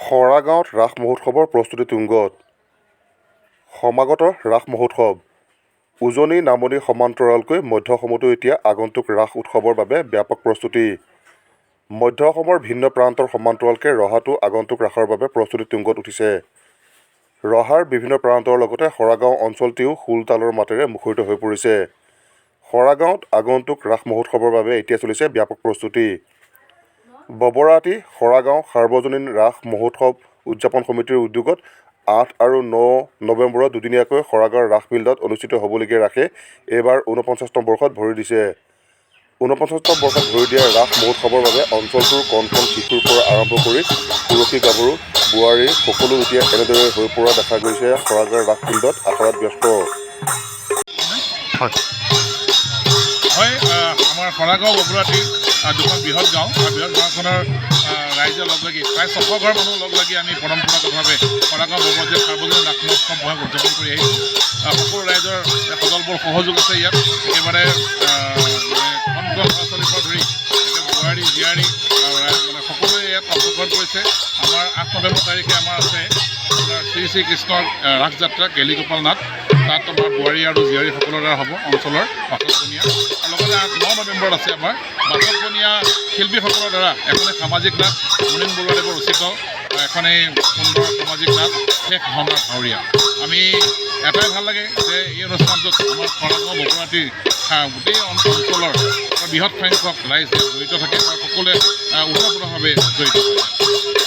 খৰা গাঁৱত ৰাস মহোৎসৱৰ প্ৰস্তুতি তুংগত। সমাগত ৰাস মহোৎসৱ। উজনি নামনি সমান্তৰালকৈ মধ্য অসমতো এতিয়া আগন্তুক ৰাস উৎসৱৰ বাবে ব্যাপক প্ৰস্তুতি। মধ্য অসমৰ ভিন্ন প্ৰান্তৰ সমান্তৰালকৈ ৰহাতো আগন্তুক ৰাসৰ বাবে প্ৰস্তুতি তুংগত উঠিছে। ৰহাৰ বিভিন্ন প্ৰান্তৰ লগতে খৰাগাঁও অঞ্চলটিও খোল তালৰ মাতেৰে মুখৰিত হৈ পৰিছে। খৰাগাঁৱত আগন্তুক ৰাস মহোৎসৱৰ বাবে এতিয়া চলিছে ব্যাপক প্ৰস্তুতি। ববৰাতি খৰাগাঁও সাৰ্বজনীন ৰাস মহোৎসৱ উদযাপন সমিতিৰ উদ্যোগত 8 আৰু 9 নৱেম্বৰত দুদিনীয়াকৈ খৰাগাঁৱৰ ৰাস ফিল্ডত অনুষ্ঠিত হ'বলগীয়া ৰাসে এইবাৰ 49তম বৰ্ষত ভৰি দিছে। 49তম বৰ্ষত ভৰি দিয়া ৰাস মহোৎসৱৰ বাবে অঞ্চলটোৰ কণ কণ শিশুৰ পৰা আৰম্ভ কৰি পুৰুষী গাভৰু বোৱাৰী সকলো এতিয়া এনেদৰে হৈ পৰা দেখা গৈছে। খৰাগাঁৱৰ ৰাস ফিল্ডত আখৰাত ব্যস্ত। হয়, আমাৰ খৰাগাঁও ববৰাতি দুখন বৃহৎ গাঁও। বৃহৎ গাঁওখনৰ ৰাইজে লগ লাগি প্ৰায় 600 ঘৰ মানুহ লগ লাগি আমি পৰম্পৰাগতভাৱে খৰাগাঁও ববৰাতিৰ সাৰ্বজনীন ৰাস মহোৎসৱ উদযাপন কৰি আহিছোঁ। সকলো ৰাইজৰ সজলবৰ সহযোগ আছে ইয়াত। একেবাৰে কণ কণ ল'ৰা ছোৱালীৰ পৰা ধৰি বোৱাৰী জীয়াৰী মানে সকলোৱে ইয়াত অংশগ্ৰহণ কৰিছে। আমাৰ 8 নৱেম্বৰ তাৰিখে আমাৰ আছে শ্ৰী শ্ৰীকৃষ্ণৰ ৰাস যাত্ৰা কেলিগোপাল নাট। তাত আমাৰ বোৱাৰী আৰু জীয়াৰীসকলৰ দ্বাৰা হ'ব অঞ্চলৰ বাচকবনীয়া। আৰু লগতে 9 নৱেম্বৰত আছে আমাৰ বাচকবনীয়া শিল্পীসকলৰ দ্বাৰা এখন সামাজিক নাট মুনীন বৰুৱাদেৱৰ ৰচিত এখন সুন্দৰ সামাজিক নাট শেষ ভাওনাৰ ভাৱৰীয়া। আমি এটাই ভাল লাগে যে এই অনুষ্ঠানটোত আমাৰ খৰাগাঁও ববৰাতিৰ গোটেই অঞ্চলৰ বৃহৎ সংখ্যক ৰাইজ জড়িত থাকে আৰু সকলোৱে ওতঃপ্ৰোতভাৱে জড়িত থাকে।